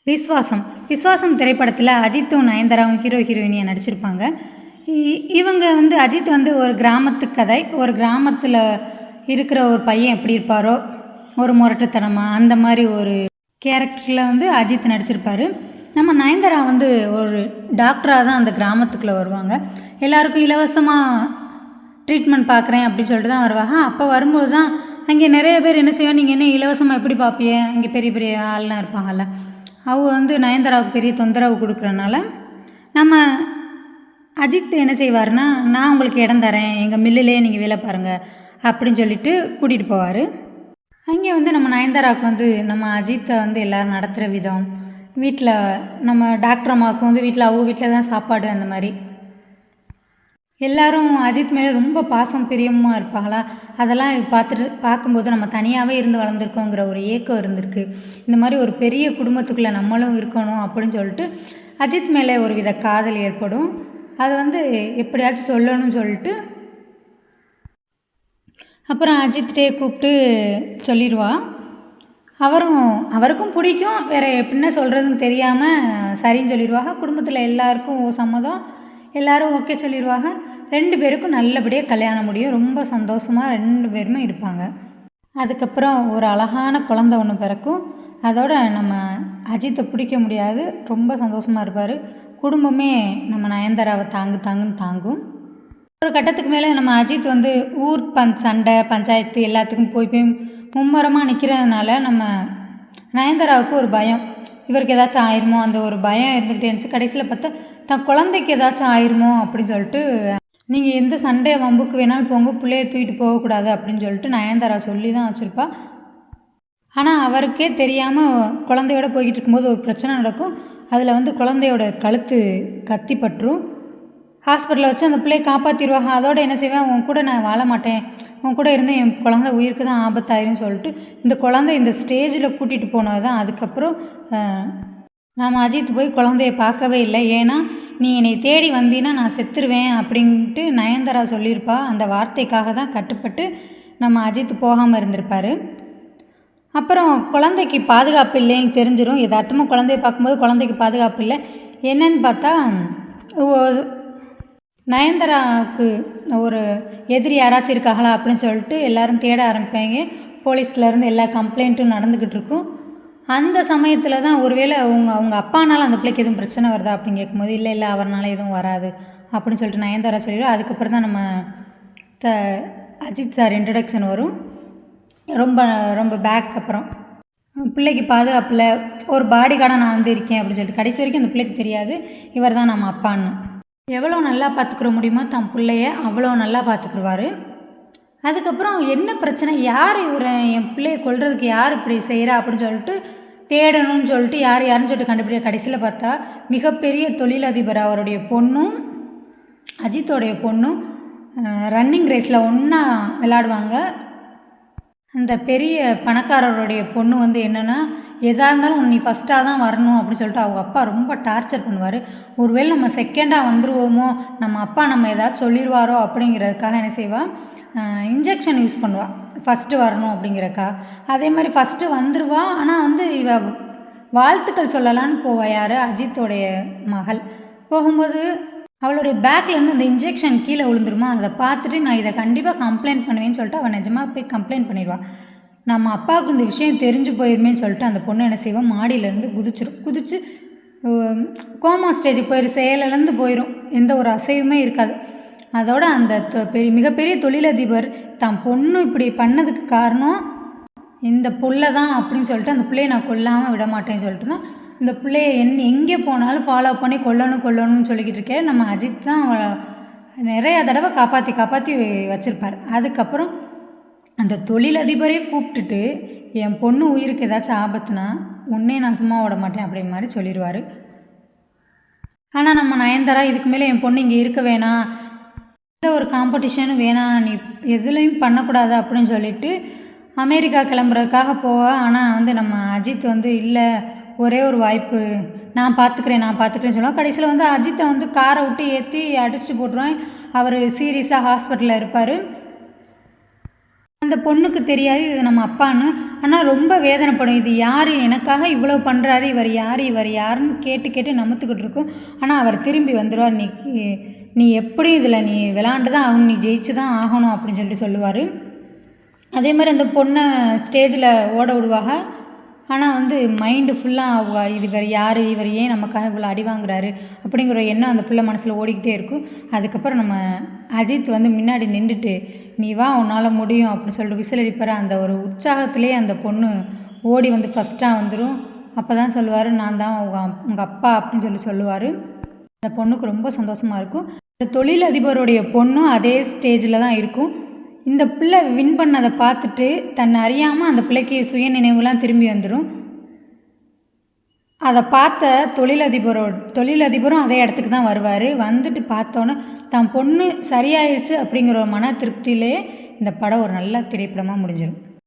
விஸ்வாசம் விஸ்வாசம் திரைப்படத்தில் அஜித்தும் நயன்தாராவும் ஹீரோ ஹீரோயினியாக நடிச்சிருப்பாங்க. இவங்க வந்து அஜித் வந்து ஒரு கிராமத்து கதை. ஒரு கிராமத்தில் இருக்கிற ஒரு பையன் எப்படி இருப்பாரோ, ஒரு முரட்டுத்தனமாக அந்த மாதிரி ஒரு கேரக்டரில் வந்து அஜித் நடிச்சிருப்பார். நம்ம நயன்தாரா வந்து ஒரு டாக்டராக தான் அந்த கிராமத்துக்குள்ளே வருவாங்க. எல்லாருக்கும் இலவசமாக ட்ரீட்மெண்ட் பார்க்குறேன் அப்படின்னு சொல்லிட்டு தான் வருவாங்க. அப்போ வரும்போது தான் அங்கே நிறைய பேர் என்ன செய்வாங்க, நீங்கள் என்ன இலவசமாக எப்படி பார்ப்பிய, அங்கே பெரிய பெரிய ஆள்லாம் இருப்பாங்கல்ல, அவங்க வந்து நயன்தாராவுக்கு பெரிய தொந்தரவு கொடுக்குறனால நம்ம அஜித் என்ன செய்வார்னா, நான் உங்களுக்கு இடம் தரேன், எங்கள் மில்லுலேயே நீங்கள் வேலை பாருங்கள் அப்படின்னு சொல்லிட்டு கூட்டிகிட்டு போவார். அங்கே வந்து நம்ம நயன்தாராவுக்கு வந்து நம்ம அஜித்தை வந்து எல்லோரும் நடத்துகிற விதம், வீட்டில் நம்ம டாக்டர் அம்மாவுக்கு வந்து வீட்டில் அவங்க வீட்டில் தான் சாப்பாடு, அந்த மாதிரி எல்லோரும் அஜித் மேலே ரொம்ப பாசம் பிரியமாக இருப்பாங்களா. அதெல்லாம் பார்க்கும்போது நம்ம தனியாகவே இருந்து வளர்ந்துருக்கோங்கிற ஒரு ஏக்கம் இருந்திருக்கு. இந்த மாதிரி ஒரு பெரிய குடும்பத்துக்குள்ளே நம்மளும் இருக்கணும் அப்படின்னு சொல்லிட்டு அஜித் மேலே ஒரு வித காதல் ஏற்படும். அதை வந்து எப்படியாச்சும் சொல்லணும்னு சொல்லிட்டு அப்புறம் அஜித்டே கூப்பிட்டு சொல்லிடுவா. அவருக்கும் பிடிக்கும், வேறு எப்படின்னா சொல்கிறதுன்னு தெரியாமல் சரின்னு சொல்லிடுவாங்க. குடும்பத்தில் எல்லாருக்கும் சம்மதம், எல்லோரும் ஓகே சொல்லிடுவாங்க. 2 பேருக்கும் நல்லபடியாக கல்யாணம் முடியும். ரொம்ப சந்தோஷமாக 2 பேருமே இருப்பாங்க. அதுக்கப்புறம் ஒரு அழகான குழந்த ஒன்று பிறக்கும். அதோட நம்ம அஜித்தை பிடிக்க முடியாது, ரொம்ப சந்தோஷமாக இருப்பார். குடும்பமே நம்ம நயன்தாராவை தாங்குன்னு தாங்கும். ஒரு கட்டத்துக்கு மேலே நம்ம அஜித் வந்து ஊர் சண்டை பஞ்சாயத்து எல்லாத்துக்கும் போய் மும்முரமாக நிற்கிறதுனால நம்ம நயன்தாராவுக்கு ஒரு பயம், இவருக்கு ஏதாச்சும் ஆயிருமோ அந்த ஒரு பயம் இருந்துக்கிட்டே இருந்துச்சு. கடைசியில் பார்த்தா தன் குழந்தைக்கு ஏதாச்சும் ஆயிருமோ அப்படின்னு சொல்லிட்டு, நீங்கள் எந்த சண்டை வம்புக்கு வேணாலும் போங்க, பிள்ளைய தூக்கிட்டு போகக்கூடாது அப்படின்னு சொல்லிட்டு நயன்தாரா சொல்லி தான் வச்சுருப்பா. ஆனால் அவருக்கே தெரியாமல் குழந்தையோட போய்கிட்டு இருக்கும்போது ஒரு பிரச்சனை நடக்கும். அதில் வந்து குழந்தையோட கழுத்து கத்தி பற்றும். ஹாஸ்பிட்டலில் வச்சு அந்த பிள்ளையை காப்பாற்றிடுவாங்க. அதோடு என்ன செய்வேன், உன் கூட நான் வாழ மாட்டேன், உன் கூட இருந்து என் குழந்தை உயிருக்கு தான் ஆபத்தாயிருன்னு சொல்லிட்டு இந்த குழந்தை இந்த ஸ்டேஜில் கூட்டிகிட்டு போனது தான். அதுக்கப்புறம் நாம் அஜித் போய் குழந்தைய பார்க்கவே இல்லை. ஏன்னா நீ என்னை தேடி வந்தீன்னா நான் செத்துருவேன் அப்படின்ட்டு நயன்தாரா சொல்லியிருப்பா. அந்த வார்த்தைக்காக தான் கட்டுப்பட்டு நம்ம அஜித் போகாமல் இருந்திருப்பார். அப்புறம் குழந்தைக்கு பாதுகாப்பு இல்லைன்னு தெரிஞ்சிடும். யதார்த்தமாக குழந்தைய பார்க்கும்போது குழந்தைக்கு பாதுகாப்பு இல்லை. என்னன்னு பார்த்தா நயன்தாராவுக்கு ஒரு எதிரி யாராச்சும் இருக்காங்களா அப்படின்னு சொல்லிட்டு எல்லோரும் தேட ஆரம்பிப்பாங்க. போலீஸ்லேருந்து எல்லா கம்ப்ளைண்ட்டும் நடந்துக்கிட்டு இருக்கும். அந்த சமயத்தில் தான் ஒருவேளை அவங்க அப்பானால அந்த பிள்ளைக்கு எதுவும் பிரச்சனை வருதா அப்படின்னு கேட்கும்போது, இல்லை அவர்னால எதுவும் வராது அப்படின்னு சொல்லிட்டு நயன்தாரா சொல்லிடுவோம். அதுக்கப்புறம் தான் நம்ம அஜித் சார் இன்ட்ரடக்ஷன் வரும். ரொம்ப ரொம்ப பேக் அப்புறம் பிள்ளைக்கு பாதுகாப்பில் ஒரு பாடி கார்டாக நான் வந்து இருக்கேன் அப்படின்னு சொல்லிட்டு கடைசி வரைக்கும் அந்த பிள்ளைக்கு தெரியாது இவர் தான் நம்ம அப்பான்னு. எவ்வளோ நல்லா பார்த்துக்கிற முடியுமோ தன் பிள்ளைய அவ்வளோ நல்லா பார்த்துக்குருவார். அதுக்கப்புறம் என்ன பிரச்சனை, யார் இவரை என் பிள்ளையை கொல்றதுக்கு யார் இப்படி செய்கிறா அப்படின்னு சொல்லிட்டு தேடணும்னு சொல்லிட்டு யாருன்னு சொல்லிட்டு கண்டுபிடிக்க கடைசியில் பார்த்தா மிகப்பெரிய தொழிலதிபர் அவருடைய பொண்ணும் அஜித்தோடைய பொண்ணும் ரன்னிங் ரேஸில் ஒன்றா விளையாடுவாங்க. அந்த பெரிய பணக்காரருடைய பொண்ணு வந்து என்னென்னா, எதாக இருந்தாலும் நீ ஃபஸ்ட்டாக தான் வரணும் அப்படின்னு சொல்லிட்டு அவங்க அப்பா ரொம்ப டார்ச்சர் பண்ணுவார். ஒருவேளை நம்ம செகண்டாக வந்துடுவோமோ, நம்ம அப்பா நம்ம ஏதாச்சும் சொல்லிடுவாரோ அப்படிங்கிறதுக்காக என்ன செய்வாள், இன்ஜெக்ஷன் யூஸ் பண்ணுவாள் ஃபஸ்ட்டு வரணும் அப்படிங்கிறக்கா. அதே மாதிரி ஃபஸ்ட்டு வந்துடுவா. ஆனால் வந்து இவ வாழ்த்துக்கள் சொல்லலான்னு போவாள். யார், அஜித்தோடைய மகள். போகும்போது அவளுடைய பேக்லேருந்து அந்த இன்ஜெக்ஷன் கீழே விழுந்துருமா, அதை பார்த்துட்டு நான் இதை கண்டிப்பாக கம்ப்ளைண்ட் பண்ணுவேன்னு சொல்லிட்டு அவள் நிஜமாக போய் கம்ப்ளைண்ட் பண்ணிடுவாள். நம்ம அப்பாவுக்கு இந்த விஷயம் தெரிஞ்சு போயிருமேன்னு சொல்லிட்டு அந்த பொண்ணு என்ன செய்வோம், மாடியிலேருந்து குதிச்சு கோமா ஸ்டேஜுக்கு போயிடும், செயலிலேருந்து போயிடும், எந்த ஒரு அசைவுமே இருக்காது. அதோட அந்த மிகப்பெரிய தொழிலதிபர் தான் பொண்ணு இப்படி பண்ணதுக்கு காரணம் இந்த புள்ள தான் அப்படின்னு சொல்லிட்டு அந்த பிள்ளையை நான் கொல்லாமல் விட மாட்டேன்னு சொல்லிட்டு தான் இந்த பிள்ளையை எங்கே போனாலும் ஃபாலோ பண்ணி கொல்லணும்னு சொல்லிக்கிட்டு இருக்கேன். நம்ம அஜித் தான் நிறையா தடவை காப்பாற்றி வச்சுருப்பார். அதுக்கப்புறம் அந்த தொழிலதிபரே கூப்பிட்டுட்டு என் பொண்ணு உயிருக்கு ஏதாச்சும் ஆபத்துனா உன்னே நான் சும்மா விட மாட்டேன் அப்படி மாதிரி சொல்லிடுவார். ஆனால் நம்ம நயன்தாரா இதுக்கு மேலே என் பொண்ணு இங்கே இருக்க வேணாம், எந்த ஒரு காம்படிஷனும் வேணாம், நீ எதுலேயும் பண்ணக்கூடாது அப்படின்னு சொல்லிட்டு அமெரிக்கா கிளம்புறதுக்காக போவா. ஆனால் வந்து நம்ம அஜித் வந்து இல்லை, ஒரே ஒரு வாய்ப்பு, நான் பார்த்துக்கிறேன்னு சொல்லுவாள். கடைசியில் வந்து அஜித்தை வந்து காரை விட்டு ஏற்றி அடித்து போட்டுருவான். அவர் சீரியஸாக ஹாஸ்பிட்டலில் இருப்பார். அந்த பொண்ணுக்கு தெரியாது இது நம்ம அப்பான்னு. ஆனால் ரொம்ப வேதனைப்படும். இது யார் எனக்காக இவ்வளோ பண்ணுறாரு, இவர் யாருன்னு கேட்டு கேட்டு நமத்துக்கிட்டு இருக்கும். ஆனால் அவர் திரும்பி வந்துடுவார். நீ எப்படியும் இதில் நீ விளாண்டு தான் ஆகணும், நீ ஜெயிச்சு தான் ஆகணும் அப்படின்னு சொல்லிட்டு சொல்லுவார். அதே மாதிரி அந்த பொண்ணை ஸ்டேஜில் ஓட விடுவாங்க. ஆனால் வந்து மைண்டு ஃபுல்லாக இது இவர் ஏன் நமக்காக இவ்வளோ அடி வாங்குறாரு அப்படிங்கிற எண்ணம் அந்த பிள்ளை மனசில் ஓடிக்கிட்டே இருக்கும். அதுக்கப்புறம் நம்ம அஜித் வந்து முன்னாடி நின்றுட்டு நீ வா உன்னால் முடியும் அப்படின்னு சொல்லிட்டு விசிலடிப்பார். அந்த ஒரு உற்சாகத்திலே அந்த பொண்ணு ஓடி வந்து ஃபஸ்ட்டாக வந்துடும். அப்போ தான் சொல்லுவார், நான் தான் உங்கள் அப்பா அப்படின்னு சொல்லுவார். அந்த பொண்ணுக்கு ரொம்ப சந்தோஷமாக இருக்கும். இந்த தொழிலதிபருடைய பொண்ணும் அதே ஸ்டேஜில் தான் இருக்கும். இந்த பிள்ளை வின் பண்ணதை பார்த்துட்டு தன்னை அறியாமல் அந்த பிள்ளைக்கு சுய நினைவுலாம் திரும்பி வந்துடும். அதை பார்த்த தொழிலதிபரும் அதே இடத்துக்கு தான் வருவார். வந்துட்டு பார்த்தோன்னே தான் பொண்ணு சரியாயிடுச்சு அப்படிங்கிற ஒரு மன திருப்தியிலே இந்த படம் ஒரு நல்ல திரைப்படமாக முடிஞ்சிடும்.